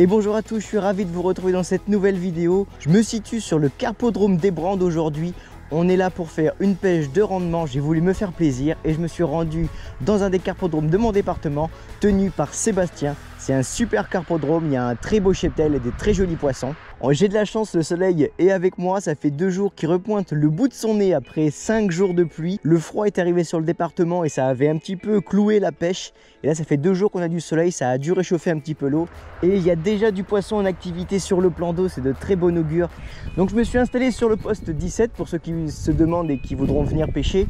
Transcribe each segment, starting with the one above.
Et bonjour à tous, je suis ravi de vous retrouver dans cette nouvelle vidéo. Je me situe sur le carpodrome des Brandes aujourd'hui. On est là pour faire une pêche de rendement, j'ai voulu me faire plaisir et je me suis rendu dans un des carpodromes de mon département tenu par Sébastien. C'est un super carpodrome, il y a un très beau cheptel et des très jolis poissons. J'ai de la chance, le soleil est avec moi, ça fait 2 jours qu'il repointe le bout de son nez après 5 jours de pluie. Le froid est arrivé sur le département et ça avait un petit peu cloué la pêche. Et là ça fait 2 jours qu'on a du soleil, ça a dû réchauffer un petit peu l'eau. Et il y a déjà du poisson en activité sur le plan d'eau, c'est de très bon augure. Donc je me suis installé sur le poste 17 pour ceux qui se demandent et qui voudront venir pêcher.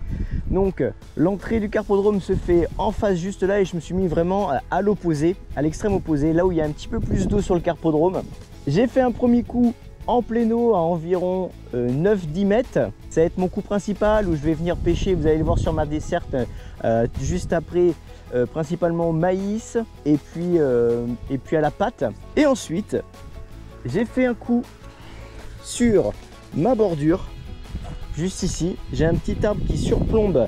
Donc l'entrée du carpodrome se fait en face juste là et je me suis mis vraiment à l'opposé, à l'extrême opposé, là où il y a un petit peu plus d'eau sur le carpodrome. J'ai fait un premier coup en plein eau à environ 9-10 mètres. Ça va être mon coup principal où je vais venir pêcher, vous allez le voir sur ma desserte juste après, principalement maïs et puis à la patte. Et ensuite, j'ai fait un coup sur ma bordure, juste ici. J'ai un petit arbre qui surplombe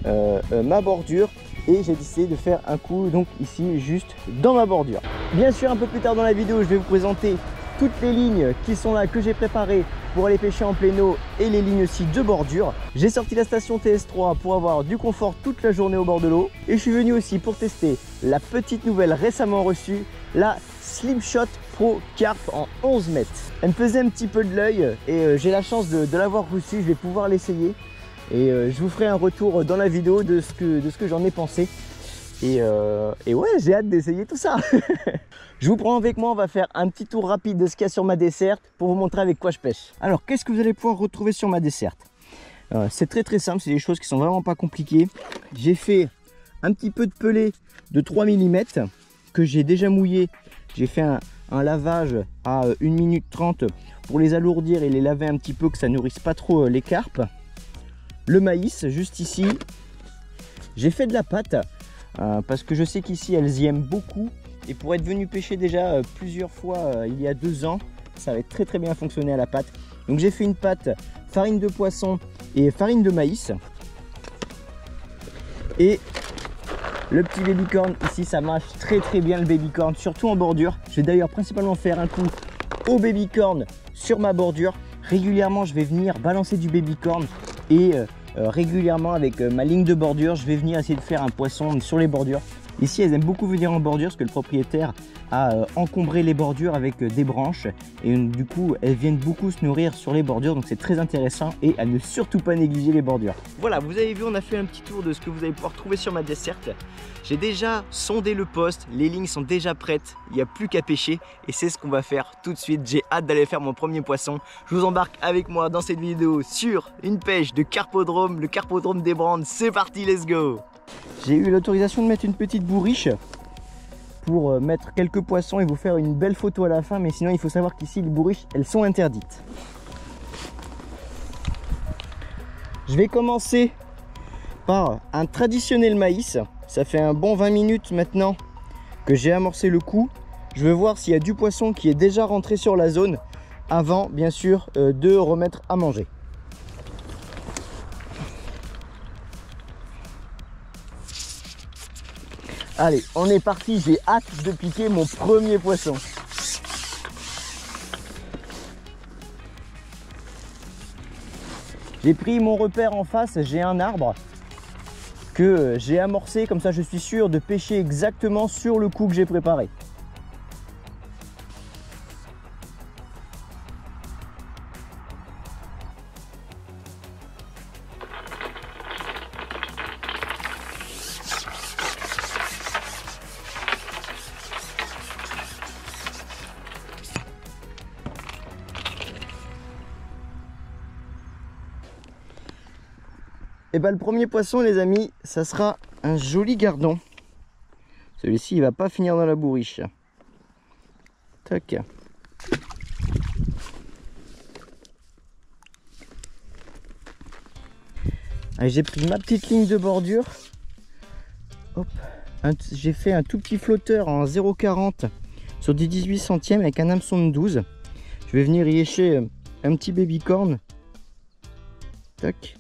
ma bordure. Et j'ai décidé de faire un coup donc ici juste dans ma bordure. Bien sûr, un peu plus tard dans la vidéo, je vais vous présenter toutes les lignes qui sont là, que j'ai préparées pour aller pêcher en plein eau, et les lignes aussi de bordure. J'ai sorti la station TS3 pour avoir du confort toute la journée au bord de l'eau. Et je suis venu aussi pour tester la petite nouvelle récemment reçue, la Slipshot Pro Carp en 11 mètres. Elle me faisait un petit peu de l'œil et j'ai la chance de l'avoir reçue, je vais pouvoir l'essayer. Et je vous ferai un retour dans la vidéo de ce que j'en ai pensé. Et ouais, j'ai hâte d'essayer tout ça. Je vous prends avec moi, on va faire un petit tour rapide de ce qu'il y a sur ma desserte pour vous montrer avec quoi je pêche. Alors, qu'est-ce que vous allez pouvoir retrouver sur ma desserte? C'est très simple, c'est des choses qui sont vraiment pas compliquées. J'ai fait un petit peu de pelé de 3 mm que j'ai déjà mouillé. J'ai fait un lavage à 1 minute 30 pour les alourdir et les laver un petit peu, que ça nourrisse pas trop les carpes. Le maïs juste ici. J'ai fait de la pâte parce que je sais qu'ici elles y aiment beaucoup, et pour être venu pêcher déjà plusieurs fois il y a 2 ans, ça avait très bien fonctionné à la pâte. Donc j'ai fait une pâte farine de poisson et farine de maïs. Et le petit babycorn ici, ça marche très bien le babycorn, surtout en bordure. Je vais d'ailleurs principalement faire un coup au babycorn sur ma bordure. Régulièrement je vais venir balancer du babycorn et régulièrement avec ma ligne de bordure, je vais venir essayer de faire un poisson sur les bordures. Ici, elles aiment beaucoup venir en bordure parce que le propriétaire a encombré les bordures avec des branches. Et du coup, elles viennent beaucoup se nourrir sur les bordures. Donc c'est très intéressant et à ne surtout pas négliger les bordures. Voilà, vous avez vu, on a fait un petit tour de ce que vous allez pouvoir trouver sur ma desserte. J'ai déjà sondé le poste, les lignes sont déjà prêtes. Il n'y a plus qu'à pêcher et c'est ce qu'on va faire tout de suite. J'ai hâte d'aller faire mon premier poisson. Je vous embarque avec moi dans cette vidéo sur une pêche de carpodrome, le carpodrome des Brandes. C'est parti, let's go! J'ai eu l'autorisation de mettre une petite bourriche pour mettre quelques poissons et vous faire une belle photo à la fin, mais sinon il faut savoir qu'ici les bourriches, elles sont interdites. Je vais commencer par un traditionnel maïs. Ça fait un bon 20 minutes maintenant que j'ai amorcé le coup. Je veux voir s'il y a du poisson qui est déjà rentré sur la zone avant, bien sûr, de remettre à manger. Allez, on est parti, j'ai hâte de piquer mon premier poisson. J'ai pris mon repère en face, j'ai un arbre que j'ai amorcé, comme ça je suis sûr de pêcher exactement sur le coup que j'ai préparé. Et bien le premier poisson, les amis, ça sera un joli gardon. Celui-ci il va pas finir dans la bourriche. Tac. J'ai pris ma petite ligne de bordure. Hop. J'ai fait un tout petit flotteur en 0,40 sur des 18 centièmes avec un hameçon de 12. Je vais venir y écher un petit babycorn. Tac.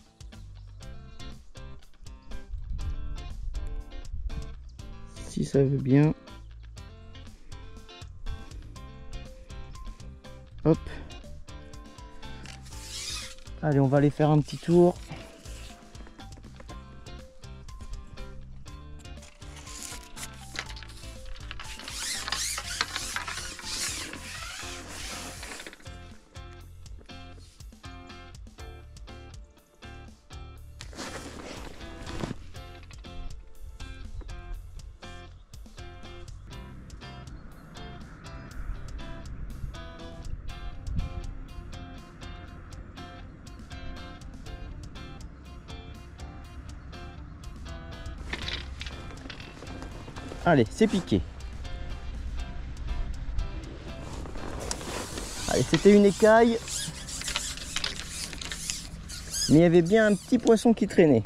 Si ça veut bien. Hop. Allez, on va aller faire un petit tour. Allez, c'est piqué. Allez, c'était une écaille. Mais il y avait bien un petit poisson qui traînait.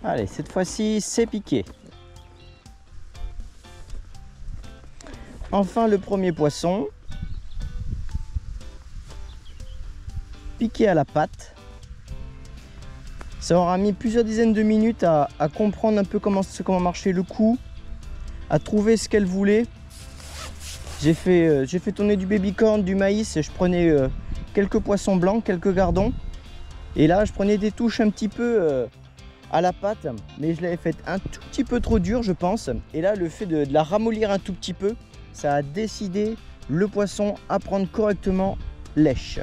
Allez, cette fois-ci, c'est piqué. Enfin, le premier poisson. Piqué à la patte. Ça aura mis plusieurs dizaines de minutes à comprendre un peu comment marchait le coup, à trouver ce qu'elle voulait. J'ai fait tourner du baby-corn, du maïs, et je prenais quelques poissons blancs, quelques gardons. Et là, je prenais des touches un petit peu à la pâte, mais je l'avais faite un tout petit peu trop dure, je pense. Et là, le fait de la ramollir un tout petit peu, ça a décidé le poisson à prendre correctement lèche.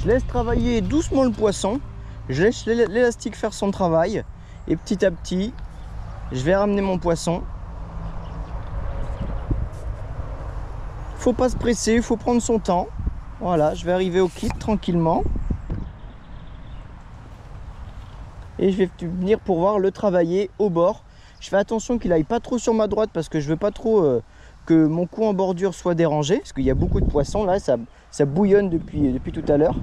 Je laisse travailler doucement le poisson, je laisse l'élastique faire son travail, et petit à petit, je vais ramener mon poisson. Faut pas se presser, il faut prendre son temps. Voilà, je vais arriver au kit tranquillement. Et je vais venir pour voir le travailler au bord. Je fais attention qu'il aille pas trop sur ma droite parce que je veux pas trop que mon coup en bordure soit dérangé, parce qu'il y a beaucoup de poissons là, ça bouillonne depuis tout à l'heure.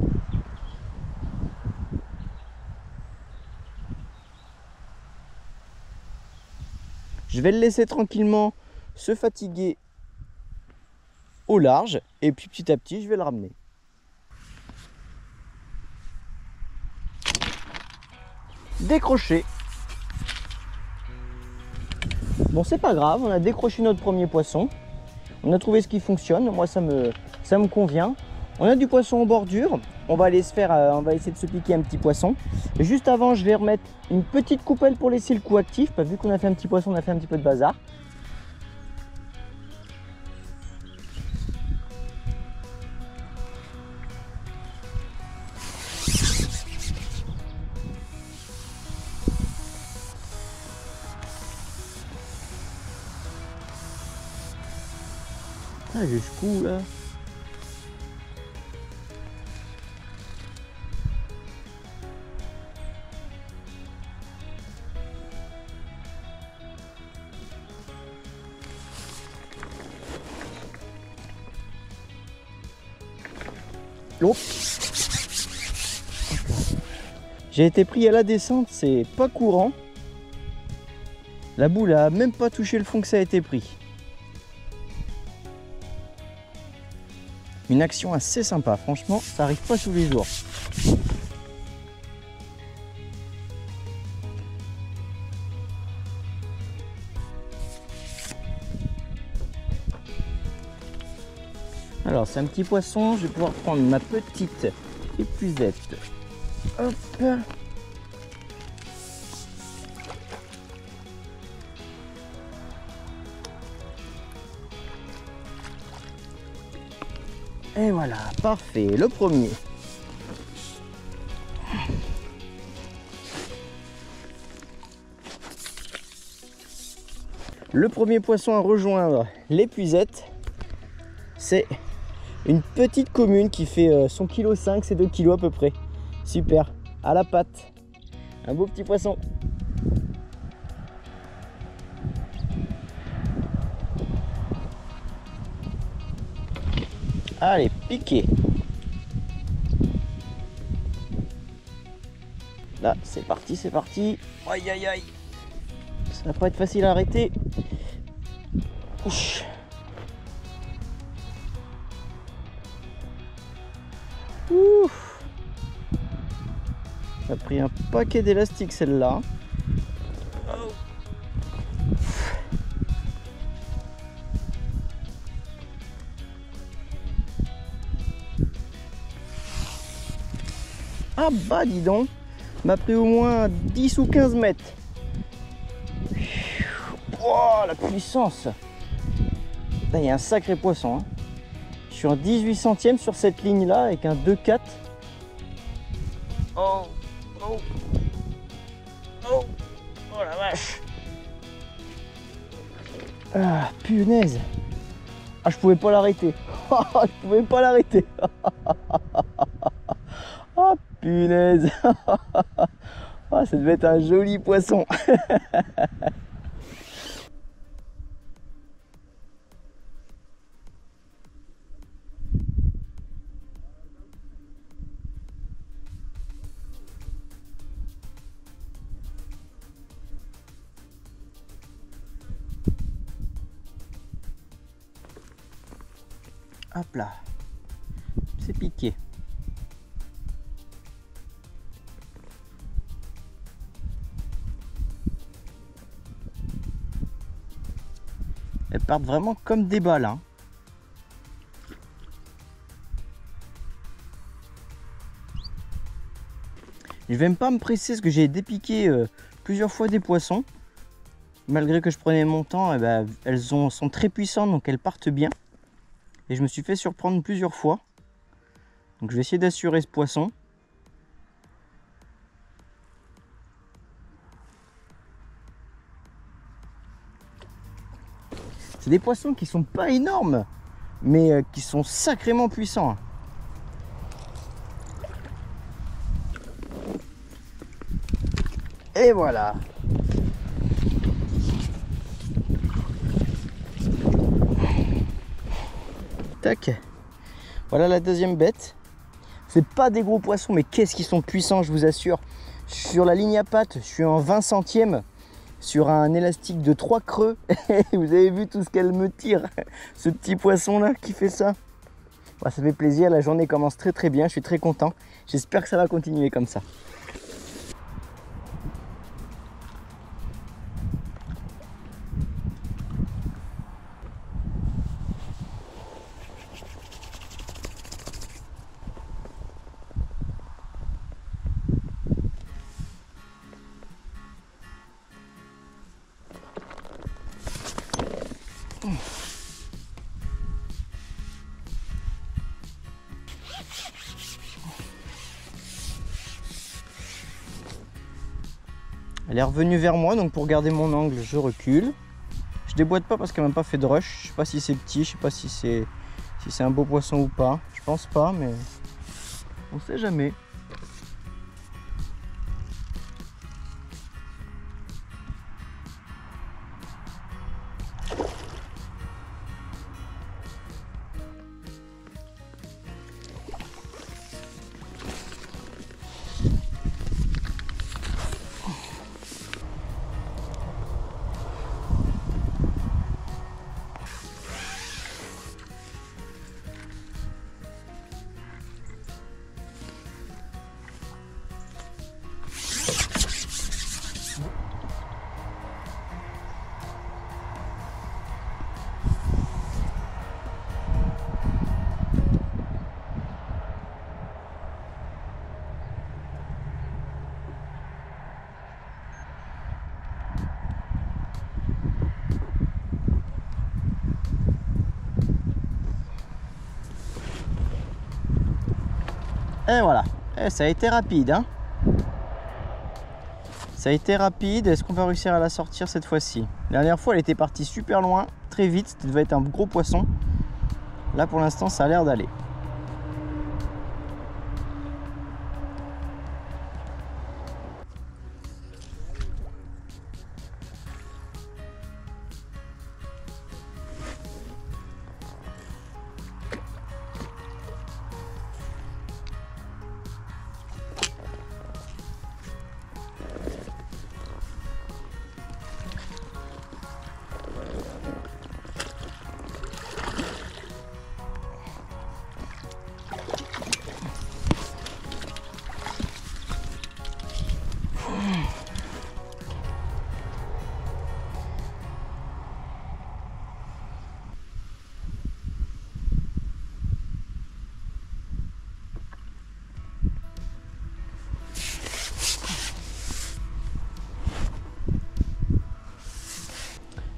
Je vais le laisser tranquillement se fatiguer au large et puis petit à petit je vais le ramener. Décroché. Bon, c'est pas grave, on a décroché notre premier poisson. On a trouvé ce qui fonctionne, moi ça me convient. On a du poisson en bordure, on va essayer de se piquer un petit poisson. Et juste avant, je vais remettre une petite coupelle pour laisser le coup actif. Vu qu'on a fait un petit poisson, on a fait un petit peu de bazar. Ah, jusqu'où là? Oh. J'ai été pris à la descente, c'est pas courant. La boule a même pas touché le fond que ça a été pris. Une action assez sympa, franchement, ça arrive pas tous les jours. Alors c'est un petit poisson, je vais pouvoir prendre ma petite épuisette. Hop. Et voilà, parfait, le premier. Le premier poisson à rejoindre l'épuisette, c'est une petite commune qui fait son kilo 5, c'est 2 kg à peu près. Super, à la patte. Un beau petit poisson. Allez, piqué. Là, c'est parti, c'est parti. Aïe, aïe, aïe. Ça va pas être facile à arrêter. Ouf. Ouf. Ça a pris un paquet d'élastiques celle-là. Ah bah dis donc, m'a pris au moins 10 ou 15 mètres. Oh la puissance. Là il y a un sacré poisson, hein. Je suis en 18 centièmes sur cette ligne là avec un 2,4. Oh, oh, oh, oh la vache. Ah punaise. Ah je pouvais pas l'arrêter. Je pouvais pas l'arrêter. Oh punaise. Oh, ça devait être un joli poisson. Hop là, c'est piqué. Elles partent vraiment comme des balles, hein. Je vais même pas me presser parce que j'ai dépiqué plusieurs fois des poissons. Malgré que je prenais mon temps, elles sont très puissantes, donc elles partent bien. Et je me suis fait surprendre plusieurs fois. Donc je vais essayer d'assurer ce poisson. C'est des poissons qui sont pas énormes, mais qui sont sacrément puissants. Et voilà. Tac. Voilà la deuxième bête. C'est pas des gros poissons, mais qu'est-ce qu'ils sont puissants, je vous assure. Sur la ligne à pattes, je suis en 20 centièmes. Sur un élastique de 3 creux. Vous avez vu tout ce qu'elle me tire. Ce petit poisson là qui fait ça. Bah, ça fait plaisir, la journée commence très bien, je suis très content. J'espère que ça va continuer comme ça. Elle est revenue vers moi, donc pour garder mon angle, je recule. Je déboîte pas parce qu'elle m'a pas fait de rush. Je sais pas si c'est petit, je sais pas si c'est un beau poisson ou pas. Je pense pas, mais on sait jamais. Et voilà, et ça a été rapide, hein. Ça a été rapide. Est-ce qu'on va réussir à la sortir cette fois-ci? La dernière fois, elle était partie super loin, très vite. Ça devait être un gros poisson. Là, pour l'instant, ça a l'air d'aller.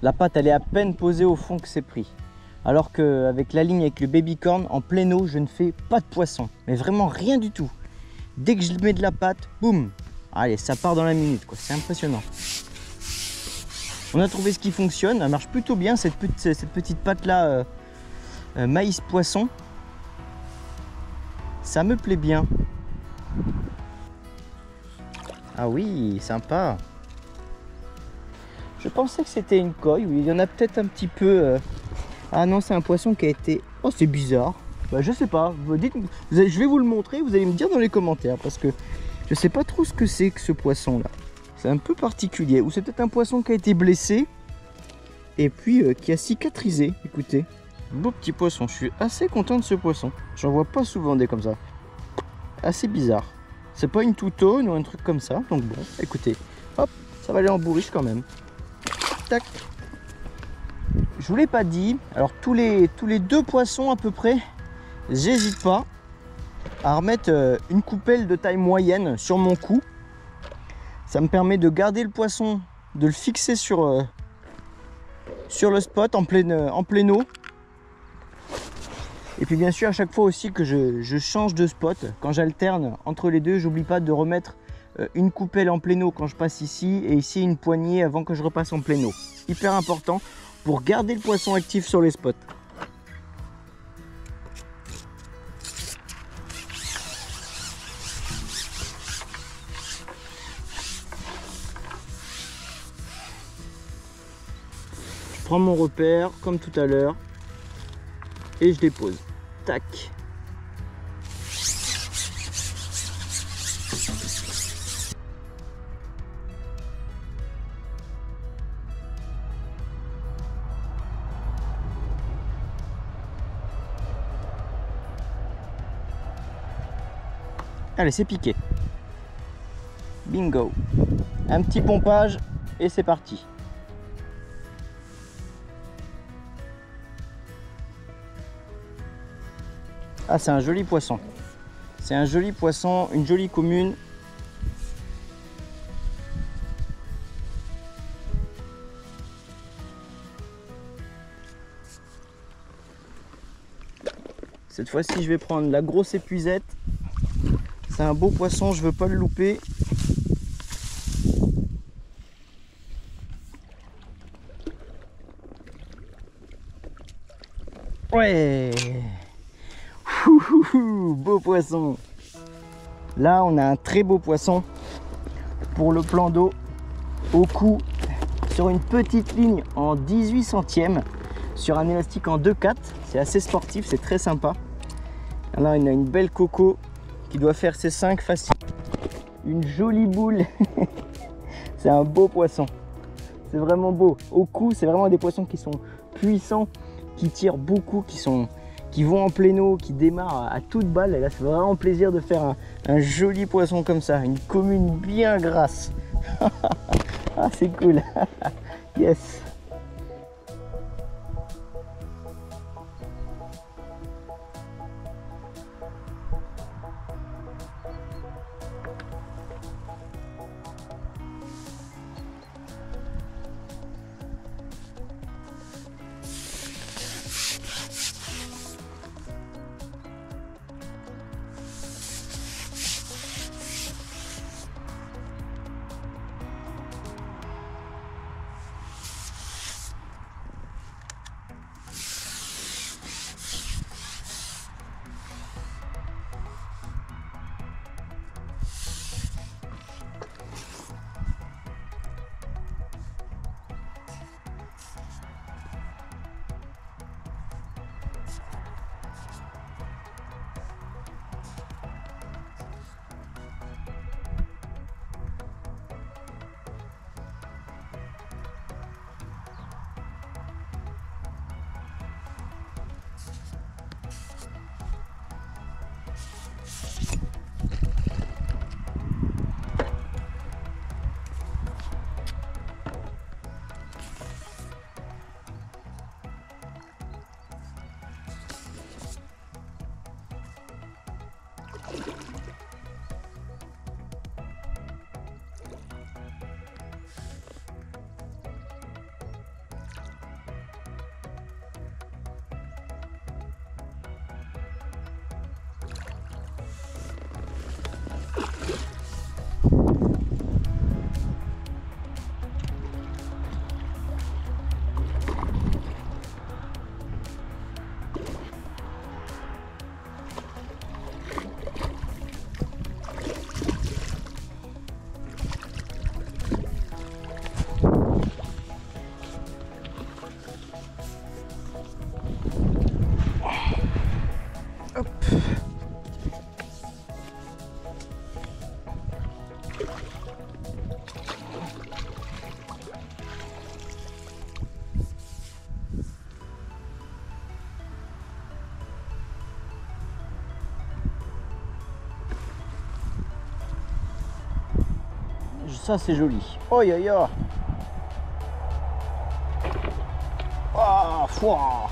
La pâte elle est à peine posée au fond que c'est pris. Alors qu'avec la ligne avec le baby corn, en pleine eau, je ne fais pas de poisson. Mais vraiment rien du tout. Dès que je mets de la pâte, boum. Allez, ça part dans la minute, quoi. C'est impressionnant. On a trouvé ce qui fonctionne. Elle marche plutôt bien, cette petite pâte là, maïs poisson. Ça me plaît bien. Ah oui, sympa. Je pensais que c'était une coille. Oui, il y en a peut-être un petit peu. Ah non, c'est un poisson qui a été... Oh, c'est bizarre. Bah, je sais pas. Je vais vous le montrer. Vous allez me dire dans les commentaires. Parce que je sais pas trop ce que c'est que ce poisson-là. C'est un peu particulier. Ou c'est peut-être un poisson qui a été blessé. Et puis qui a cicatrisé. Écoutez. Beau petit poisson. Je suis assez content de ce poisson. J'en vois pas souvent des comme ça. Assez bizarre. C'est pas une toutone ou un truc comme ça. Donc bon, écoutez. Hop, ça va aller en bourriche quand même. Tac. Je vous l'ai pas dit. Alors tous les 2 poissons à peu près, j'hésite pas à remettre une coupelle de taille moyenne sur mon cou. Ça me permet de garder le poisson, de le fixer sur le spot en pleine eau. Et puis bien sûr à chaque fois aussi que je change de spot, quand j'alterne entre les deux, j'oublie pas de remettre une coupelle en pleine eau quand je passe ici et ici une poignée avant que je repasse en pleine eau. Hyper important pour garder le poisson actif sur les spots. Je prends mon repère comme tout à l'heure et je dépose. Tac. Allez, c'est piqué. Bingo. Un petit pompage et c'est parti. Ah, c'est un joli poisson. C'est un joli poisson, une jolie commune. Cette fois-ci, je vais prendre la grosse épuisette. C'est un beau poisson, je veux pas le louper. Ouais. Beau poisson. Là, on a un très beau poisson pour le plan d'eau au cou sur une petite ligne en 18 centièmes sur un élastique en 2/4. C'est assez sportif, c'est très sympa. Là, on a une belle coco qui doit faire ses 5 facile. Une jolie boule. C'est un beau poisson. C'est vraiment beau. Au cou, c'est vraiment des poissons qui sont puissants, qui tirent beaucoup, qui vont en pleine eau, qui démarrent à toute balle. Et là, c'est vraiment plaisir de faire un joli poisson comme ça. Une commune bien grasse. Ah, c'est cool. Yes. ça c'est joli. Oh yo yo. Oh, fouah.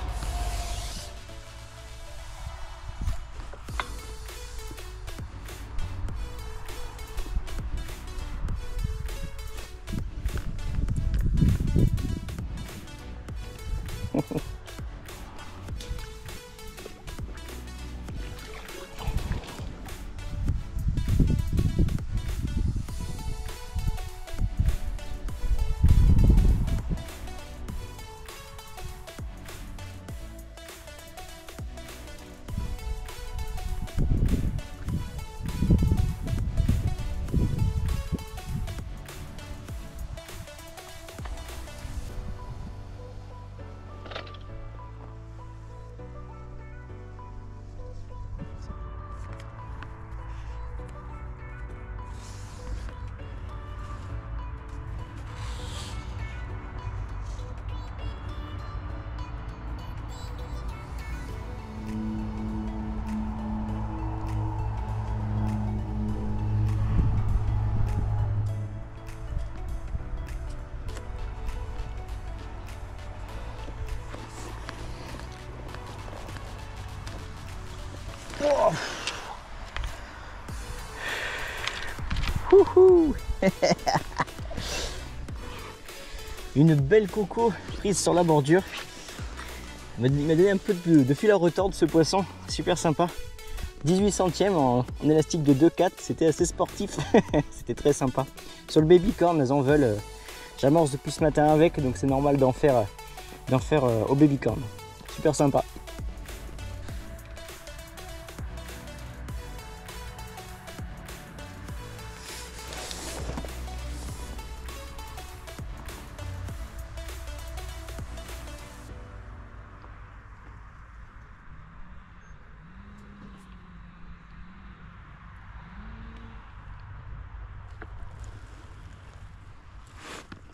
Wouhou. Une belle coco prise sur la bordure. Il m'a donné un peu de fil à retordre ce poisson, super sympa. 18 centièmes en élastique de 2,4, c'était assez sportif, c'était très sympa. Sur le baby corn, elles en veulent. J'amorce depuis ce matin avec, donc c'est normal d'en faire au baby corn. Super sympa.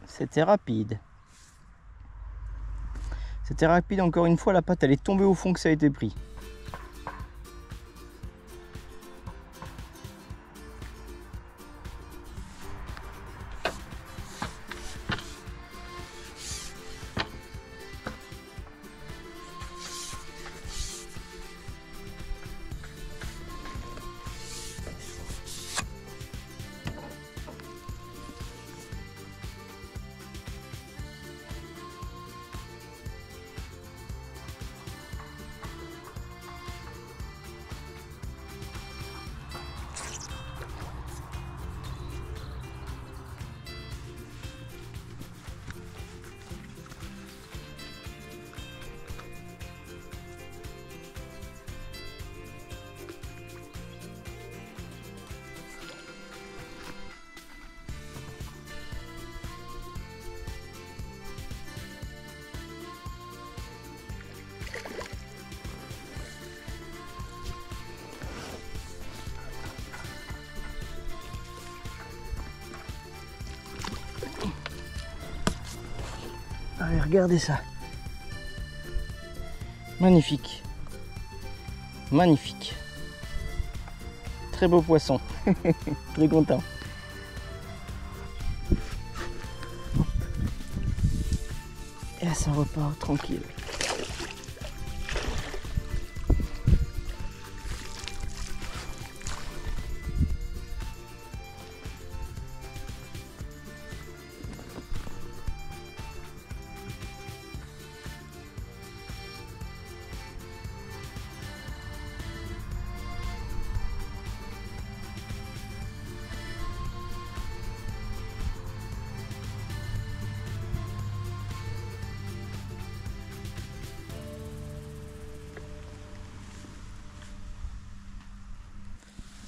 C'était rapide. C'était rapide, encore une fois, la patte elle est tombée au fond que ça a été pris. Allez, regardez ça. Magnifique. Magnifique. Très beau poisson. Très content. Et là, ça repart tranquille.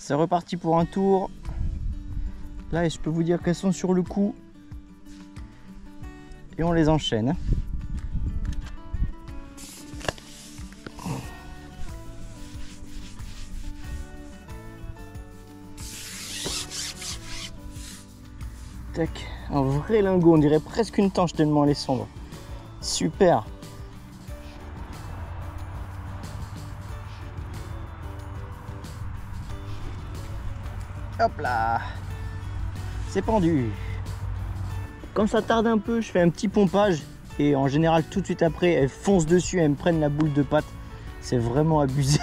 C'est reparti pour un tour. Là, je peux vous dire qu'elles sont sur le coup. Et on les enchaîne. Tac, un vrai lingot, on dirait presque une tanche tellement elle est sombre. Super. Hop là. c'est pendu. Comme ça tarde un peu, je fais un petit pompage et en général tout de suite après elles foncent dessus, elles me prennent la boule de pâte. C'est vraiment abusé.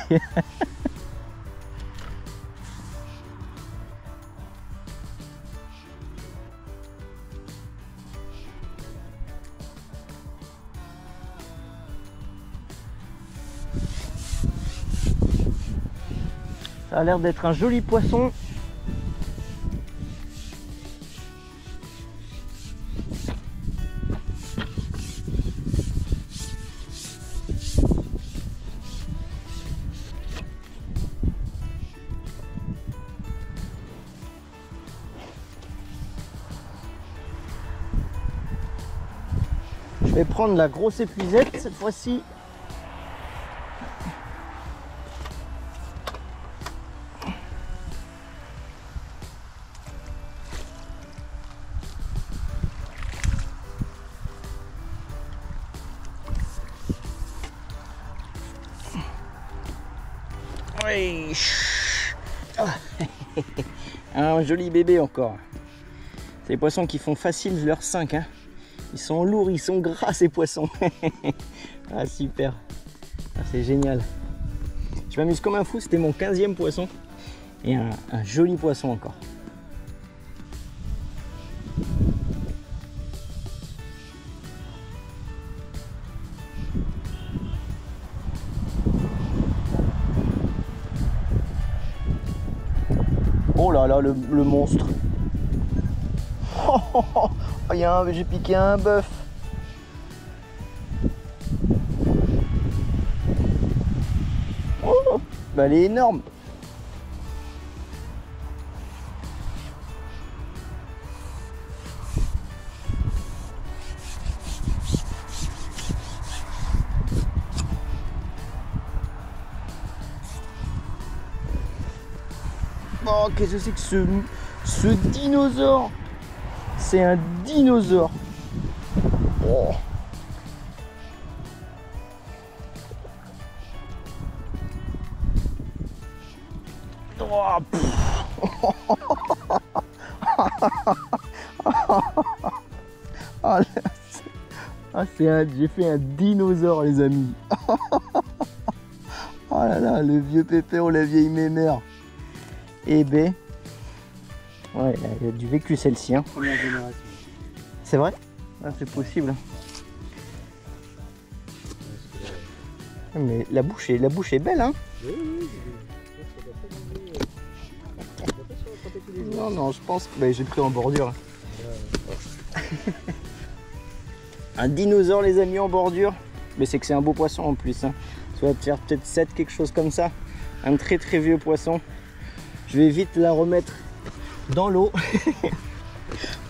Ça a l'air d'être un joli poisson. Je vais prendre la grosse épuisette cette fois-ci. Oui. Un joli bébé encore. C'est les poissons qui font facile leur 5. Hein. Ils sont lourds, ils sont gras ces poissons. Ah super. Ah, c'est génial. Je m'amuse comme un fou, c'était mon 15e poisson. Et un joli poisson encore. Oh là là, le monstre. Oh, j'ai piqué un bœuf. Oh, bah elle est énorme. Oh, qu'est-ce que c'est que ce dinosaure? C'est un dinosaure. Oh. Oh, j'ai fait un dinosaure les amis. Oh là là, le vieux pépé ou la vieille mémère. Eh ben, ouais, il a du vécu celle-ci. Hein. Première génération. C'est vrai? Ah, c'est possible. Mais la bouche est belle, hein? Oui, oui. Non, non, je pense que j'ai pris en bordure. Un dinosaure, les amis, en bordure. Mais c'est que c'est un beau poisson en plus. Hein. Ça va te faire peut-être 7, quelque chose comme ça. Un très très vieux poisson. Je vais vite la remettre dans l'eau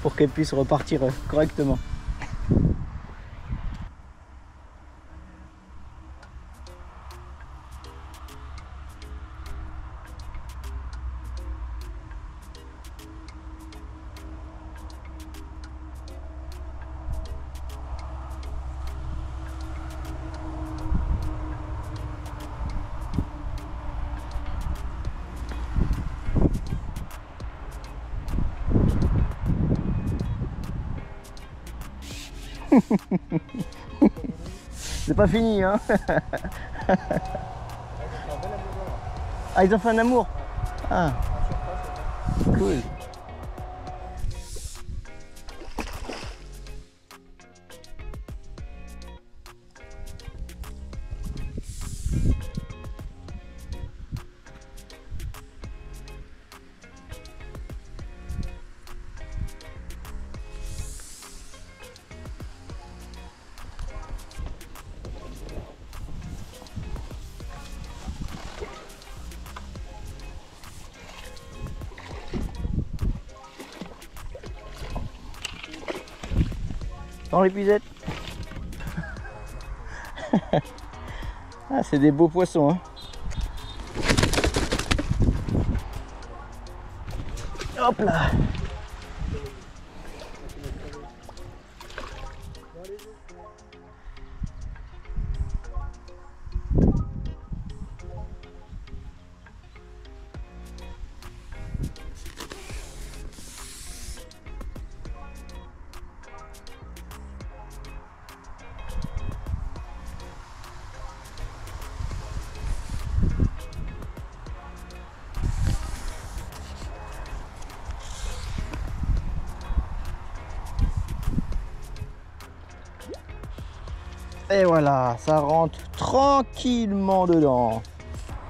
pour qu'elle puisse repartir correctement. C'est pas fini, hein. Ah, ils ont fait un amour. Ah, cool. Dans l'épuisette. Ah, c'est des beaux poissons, hein. Hop là. Et voilà, ça rentre tranquillement dedans.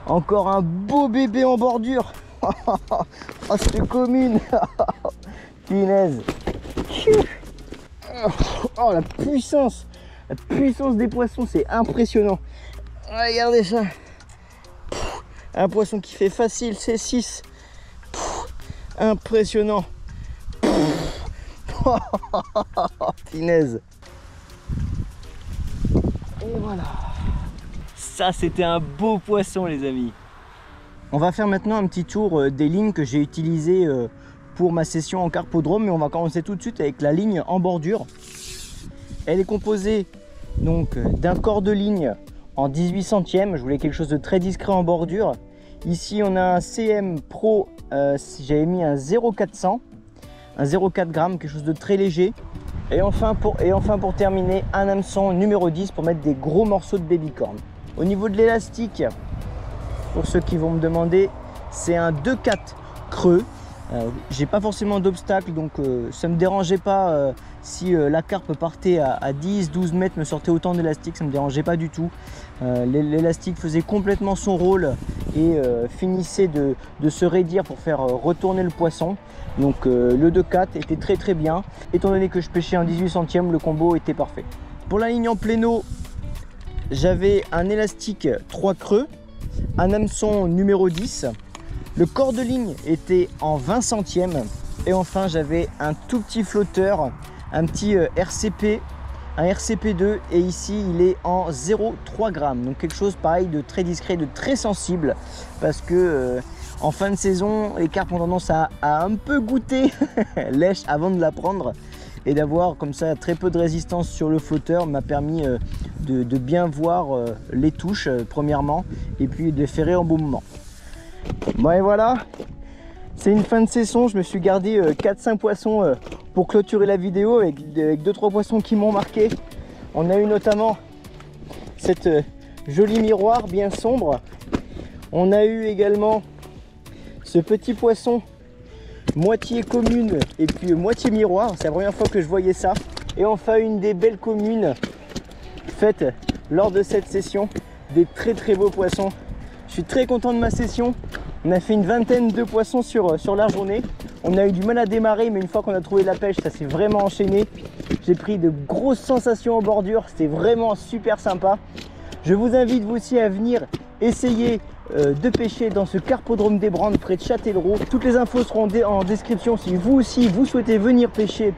Encore un beau bébé en bordure. Oh, cette commune. Punaise. Oh, la puissance des poissons, c'est impressionnant. Regardez ça. Un poisson qui fait facile, c'est 6. Impressionnant. Punaise. Et voilà. Ça, c'était un beau poisson, les amis. On va faire maintenant un petit tour des lignes que j'ai utilisées pour ma session en carpodrome, mais on va commencer tout de suite avec la ligne en bordure. Elle est composée donc d'un corps de ligne en 18 centièmes. Je voulais quelque chose de très discret en bordure. Ici, on a un CM Pro, j'avais mis un 0,400, un 0,4 g, quelque chose de très léger. Et enfin pour terminer, un hameçon numéro 10 pour mettre des gros morceaux de babycorn. Au niveau de l'élastique, pour ceux qui vont me demander, c'est un 2,4 creux. J'ai pas forcément d'obstacle, donc ça me dérangeait pas si la carpe partait à 10-12 mètres, me sortait autant d'élastique, ça me dérangeait pas du tout. L'élastique faisait complètement son rôle et finissait de se raidir pour faire retourner le poisson. Donc le 2,4 était très bien. Étant donné que je pêchais en 18 centièmes, le combo était parfait. Pour la ligne en pléno, j'avais un élastique 3 creux, un hameçon numéro 10. Le corps de ligne était en 20 centièmes. Et enfin, j'avais un tout petit flotteur, un petit RCP, un RCP2. Et ici, il est en 0,3 g. Donc quelque chose pareil de très discret, de très sensible. Parce que en fin de saison, les carpes ont tendance à un peu goûter lèche avant de la prendre. Et d'avoir comme ça très peu de résistance sur le flotteur m'a permis de bien voir les touches premièrement. Et puis de ferrer en bon moment. Bon et voilà, c'est une fin de saison. Je me suis gardé 4-5 poissons pour clôturer la vidéo avec 2-3 poissons qui m'ont marqué. On a eu notamment cette jolie miroir bien sombre. On a eu également ce petit poisson moitié commune et puis moitié miroir. C'est la première fois que je voyais ça. Et enfin une des belles communes faites lors de cette session, des très beaux poissons. Je suis très content de ma session. On a fait une vingtaine de poissons sur la journée. On a eu du mal à démarrer, mais une fois qu'on a trouvé la pêche, ça s'est vraiment enchaîné. J'ai pris de grosses sensations en bordure. C'était vraiment super sympa. Je vous invite vous aussi à venir essayer de pêcher dans ce carpodrome des Brandes près de Châtellerault. Toutes les infos seront en description si vous aussi vous souhaitez venir pêcher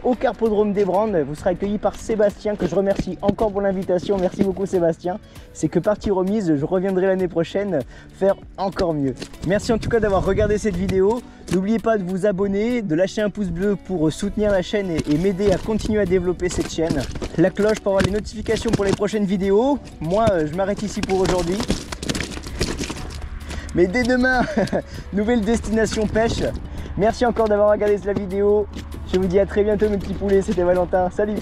au carpodrome des Brandes. Vous serez accueilli par Sébastien, que je remercie encore pour l'invitation. Merci beaucoup Sébastien. C'est que partie remise, je reviendrai l'année prochaine faire encore mieux. Merci en tout cas d'avoir regardé cette vidéo. N'oubliez pas de vous abonner, de lâcher un pouce bleu pour soutenir la chaîne et m'aider à continuer à développer cette chaîne. La cloche pour avoir les notifications pour les prochaines vidéos. Moi je m'arrête ici pour aujourd'hui. Mais dès demain, nouvelle destination pêche. Merci encore d'avoir regardé la vidéo. Je vous dis à très bientôt mes petits poulets, c'était Valentin. Salut!